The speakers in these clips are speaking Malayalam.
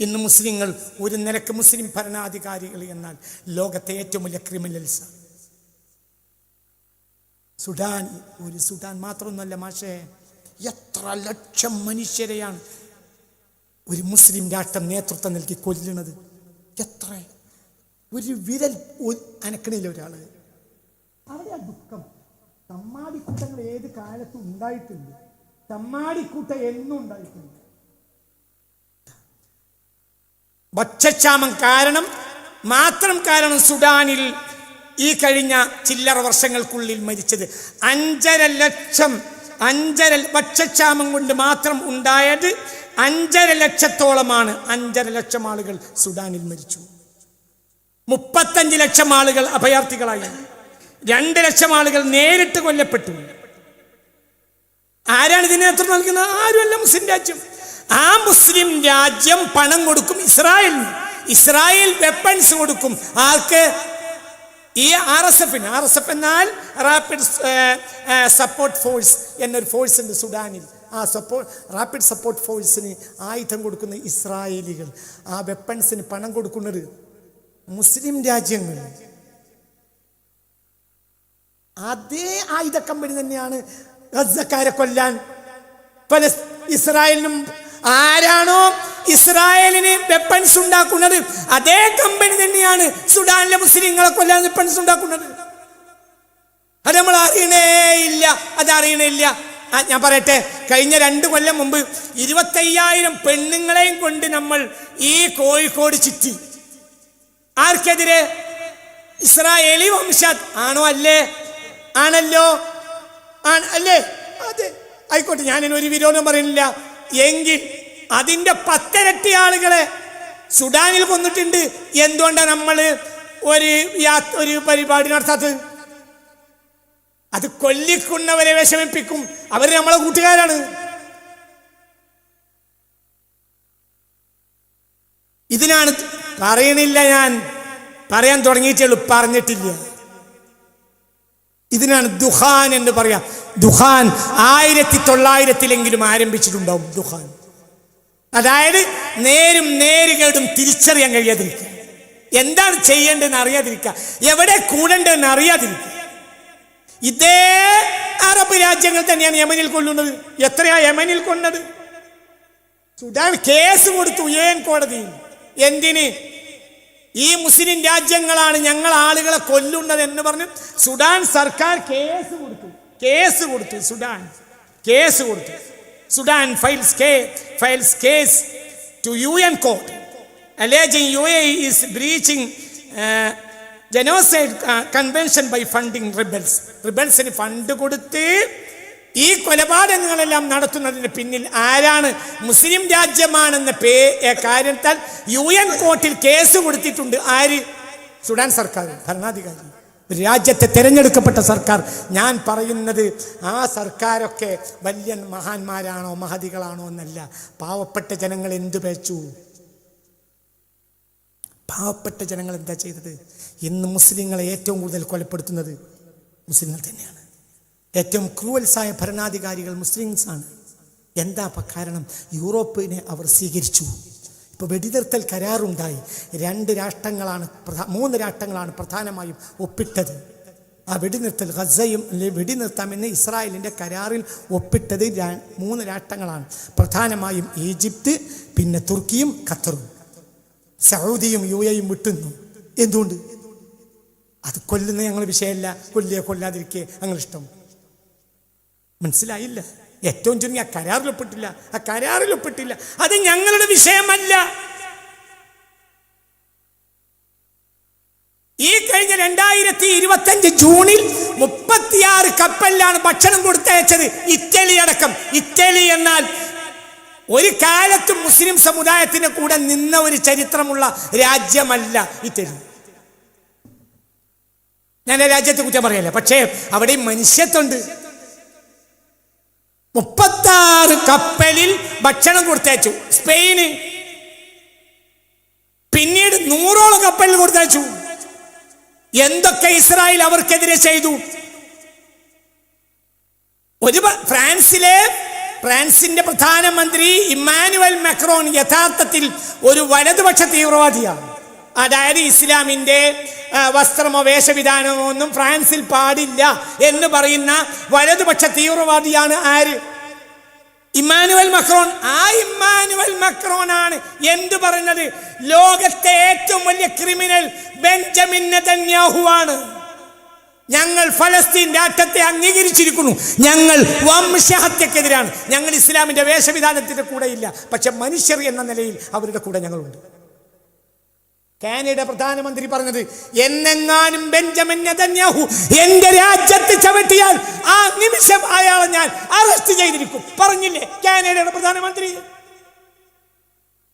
ഇന്ന് മുസ്ലിങ്ങൾ ഒരു നിലക്ക് മുസ്ലിം ഭരണാധികാരികൾ എന്നാൽ ലോകത്തെ ഏറ്റവും വലിയ ക്രിമിനൽസ്. സുഡാൻ മാത്രമൊന്നുമല്ല മാഷേ, എത്ര ലക്ഷം മനുഷ്യരെയാണ് ഒരു മുസ്ലിം രാഷ്ട്രം നേതൃത്വം നൽകി കൊല്ലുന്നത്. എത്ര, ഒരു വിരൽ അനക്കണില്ല ഒരാള്. അവിടെ ദുഃഖം. തമ്മാടിക്കൂട്ടങ്ങൾ ഏത് കാലത്തും ഉണ്ടായിട്ടുണ്ട്. തമ്മാടിക്കൂട്ടം എന്നും ഉണ്ടായിട്ടുണ്ട്. ഭക്ഷ്യക്ഷാമം കാരണം സുഡാനിൽ ഈ കഴിഞ്ഞ ചില്ലറ വർഷങ്ങൾക്കുള്ളിൽ മരിച്ചത് 5.5 ലക്ഷം. ഭക്ഷ്യക്ഷാമം കൊണ്ട് മാത്രം ഉണ്ടായത് 5.5 ലക്ഷത്തോളമാണ്. 5.5 ലക്ഷം ആളുകൾ സുഡാനിൽ മരിച്ചു. 35 ലക്ഷം ആളുകൾ അഭയാർത്ഥികളായി. 2 ലക്ഷം ആളുകൾ നേരിട്ട് കൊല്ലപ്പെട്ടു. ആരാണ് ഇതിന് നേതൃത്വം നൽകുന്നത്? ആരുമല്ല, മുസ്ലിം രാജ്യം. ആ മുസ്ലിം രാജ്യം പണം കൊടുക്കും ഇസ്രായേലിന്. ഇസ്രായേൽ വെപ്പൺസ് കൊടുക്കും. ആർക്ക്? ഈ RSF എന്നാൽ റാപ്പിഡ് സപ്പോർട്ട് ഫോഴ്സ് എന്നൊരു ഫോഴ്സ് ഉണ്ട് സുഡാനിൽ. ആ റാപ്പിഡ് സപ്പോർട്ട് ഫോഴ്സിന് ആയുധം കൊടുക്കുന്ന ഇസ്രായേലികൾ. ആ വെപ്പൺസിന് പണം കൊടുക്കുന്നത് മുസ്ലിം രാജ്യങ്ങൾ. അതേ ആയുധ കമ്പനി തന്നെയാണ് ഗസക്കാരെ കൊല്ലാൻ ഇസ്രായേലിനും. ആരാണോ ഇസ്രായേലിന് വെപ്പൺസ് ഉണ്ടാക്കുന്നത് അതേ കമ്പനി തന്നെയാണ് സുഡാനിലെ മുസ്ലിങ്ങളെ കൊല്ലാൻ വെപ്പൺസ് ഉണ്ടാക്കുന്നത്. അത് നമ്മൾ അതറിയണേയില്ല. ഞാൻ പറയട്ടെ, കഴിഞ്ഞ 2 കൊല്ലം മുമ്പ് 25,000 പെണ്ണുങ്ങളെയും കൊണ്ട് നമ്മൾ ഈ കോഴിക്കോട് ചുറ്റി. ആർക്കെതിരെ? ഇസ്രായേലി വംശജ് ആണോ? ആണല്ലോ. അല്ലേ? അതെ, ആയിക്കോട്ടെ, ഞാനൊരു വിരോധം പറയുന്നില്ല. എങ്കിൽ അതിന്റെ 10 ഇരട്ടി ആളുകളെ സുഡാനിൽ കൊന്നിട്ടുണ്ട്. എന്തുകൊണ്ടാണ് നമ്മൾ ഒരു പരിപാടി നടത്താത്തത്? അത് കൊല്ലിക്കുന്നവരെ വിഷമിപ്പിക്കും. അവർ നമ്മളെ കൂട്ടുകാരാണ്. ഇതിനാണ് പറയണില്ല, ഞാൻ പറയാൻ തുടങ്ങിയിട്ടുള്ളൂ, പറഞ്ഞിട്ടില്ല. ഇതിനാണ് ദുഹാൻ എന്ന് പറയാം. ദുഹാൻ 1900-ലെങ്കിലും ആരംഭിച്ചിട്ടുണ്ടാവും. ദുഹാൻ അതായത് നേരും നേരുകേടും തിരിച്ചറിയാൻ കഴിയാതിരിക്കുക, എന്താണ് ചെയ്യേണ്ടതെന്ന് അറിയാതിരിക്കുക, എവിടെ കൂടേണ്ടതെന്ന് അറിയാതിരിക്കുക. ഇതേ അറബ് രാജ്യങ്ങൾ തന്നെയാണ് യമനിൽ കൊല്ലുന്നത്. എത്രയാ യമനിൽ കൊന്നത്? സുഡാൻ കേസ് കൊടുത്തു UN കോടതിയിൽ. എന്തിന്? ഈ മുസ്ലിം രാജ്യങ്ങളാണ് ഞങ്ങൾ ആളുകളെ കൊല്ലുന്നത് എന്ന് പറഞ്ഞ് സുഡാൻ സർക്കാർ കേസ് കൊടുത്തു. Sudan files case to UN court alleging UAE is breaching genocide convention by funding rebelsന് ഫണ്ട് കൊടുത്ത് ഈ കൊലപാതകങ്ങളെല്ലാം നടത്തുന്നതിന് പിന്നിൽ ആരാണ്? മുസ്ലിം രാജ്യമാണെന്ന കാര്യത്താൽ UN കോർട്ടിൽ കേസ് കൊടുത്തിട്ടുണ്ട്. ആര്? സുഡാൻ സർക്കാർ, ഭരണാധികാരി, രാജ്യത്തെ തിരഞ്ഞെടുക്കപ്പെട്ട സർക്കാർ. ഞാൻ പറയുന്നത് ആ സർക്കാരൊക്കെ വലിയ മഹാന്മാരാണോ മഹതികളാണോ എന്നല്ല. പാവപ്പെട്ട ജനങ്ങൾ എന്തു പേച്ചു? പാവപ്പെട്ട ജനങ്ങൾ എന്താ ചെയ്തത്? ഇന്ന് മുസ്ലിങ്ങളെ ഏറ്റവും കൂടുതൽ കൊലപ്പെടുത്തുന്നത് മുസ്ലിങ്ങൾ തന്നെയാണ്. ഏറ്റവും ക്രൂവൽസായ ഭരണാധികാരികൾ മുസ്ലിംസാണ്. എന്താ കാരണം? യൂറോപ്പിനെ അവർ സ്വീകരിച്ചു. ഇപ്പോൾ വെടിനിർത്തൽ കരാറുണ്ടായി. 3 രാഷ്ട്രങ്ങളാണ് പ്രധാനമായും ഒപ്പിട്ടത്. ആ വെടിനിർത്തൽ വെടിനിർത്താമെന്ന് ഇസ്രായേലിൻ്റെ കരാറിൽ ഒപ്പിട്ടത് 3 രാഷ്ട്രങ്ങളാണ്. പ്രധാനമായും ഈജിപ്ത്, പിന്നെ തുർക്കിയും ഖത്തറും. സൗദിയും UAEയും വിട്ടുന്നു. എന്തുകൊണ്ട്? അത് കൊല്ലുന്ന ഞങ്ങൾ വിഷയമല്ല. കൊല്ലാതിരിക്കുക ഞങ്ങൾ ഇഷ്ടം. മനസ്സിലായില്ല? ഏറ്റവും ചുരുങ്ങി ആ കരാറിൽ ഒപ്പിട്ടില്ല. അത് ഞങ്ങളുടെ വിഷയമല്ല. ഈ കഴിഞ്ഞ 2025 ജൂണിൽ 36 കപ്പലിലാണ് ഭക്ഷണം കൊടുത്തയച്ചത്. ഇറ്റലി അടക്കം. ഇറ്റലി എന്നാൽ ഒരു കാലത്തും മുസ്ലിം സമുദായത്തിന് കൂടെ നിന്ന ഒരു ചരിത്രമുള്ള രാജ്യമല്ല ഇറ്റലി. ഞാൻ രാജ്യത്തെ കുറ്റം പറയല്ല, പക്ഷേ അവിടെ മനുഷ്യത്വമുണ്ട്. 36 കപ്പലിൽ ഭക്ഷണം കൊടുത്തയച്ചു സ്പെയിന്. പിന്നീട് 100ഓളം കപ്പലിൽ കൊടുത്തയച്ചു. എന്തൊക്കെ ഇസ്രായേൽ അവർക്കെതിരെ ചെയ്തു? ഫ്രാൻസിലെ ഫ്രാൻസിന്റെ പ്രധാനമന്ത്രി ഇമ്മാനുവൽ മാക്രോൺ യഥാർത്ഥത്തിൽ ഒരു വലതുപക്ഷ തീവ്രവാദിയാണ്. അതായത് ഇസ്ലാമിന്റെ വസ്ത്രമോ വേഷവിധാനമോ ഒന്നും ഫ്രാൻസിൽ പാടില്ല എന്ന് പറയുന്ന വലതുപക്ഷ തീവ്രവാദിയാണ് ആര്? Emmanuel Macron. ആ ഇമ്മാനുവൽ മാക്രോൺ ആണ് എന്ത് പറയുന്നത്? ലോകത്തെ ഏറ്റവും വലിയ ക്രിമിനൽ ബെഞ്ചമിൻ നെതന്യാഹു ആണ്. ഞങ്ങൾ ഫലസ്തീൻ രാഷ്ട്രത്തെ അംഗീകരിച്ചിരിക്കുന്നു, ഞങ്ങൾ വംശഹത്യക്കെതിരാണ്, ഞങ്ങൾ ഇസ്ലാമിന്റെ വേഷവിധാനത്തിന്റെ കൂടെയില്ല, പക്ഷെ മനുഷ്യർ എന്ന നിലയിൽ അവരുടെ കൂടെ ഞങ്ങളുണ്ട്. കാനഡയുടെ പ്രധാനമന്ത്രി പറഞ്ഞത്, എന്നെങ്ങാനും ബെഞ്ചമിൻ നെതന്യാഹു എന്റെ രാജ്യത്ത് ചവിട്ടിയാൽ ആ നിമിഷം അയാളെ ഞാൻ അറസ്റ്റ് ചെയ്തിരിക്കും, പറഞ്ഞില്ലേ കാനഡയുടെ പ്രധാനമന്ത്രി?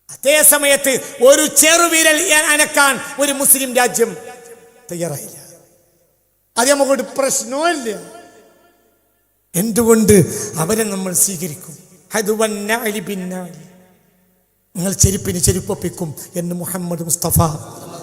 അതേ സമയത്ത് ഒരു ചെറുവിരൽ അനക്കാൻ ഒരു മുസ്ലിം രാജ്യം തയ്യാറായില്ല. അത് നമുക്കൊരു പ്രശ്നമില്ല. എന്തുകൊണ്ട്? അവരെ നമ്മൾ സ്വീകരിക്കും. നിങ്ങൾ ചെരുപ്പിന് ചെരുപ്പൊപ്പിക്കും എന്ന് മുഹമ്മദ് മുസ്തഫ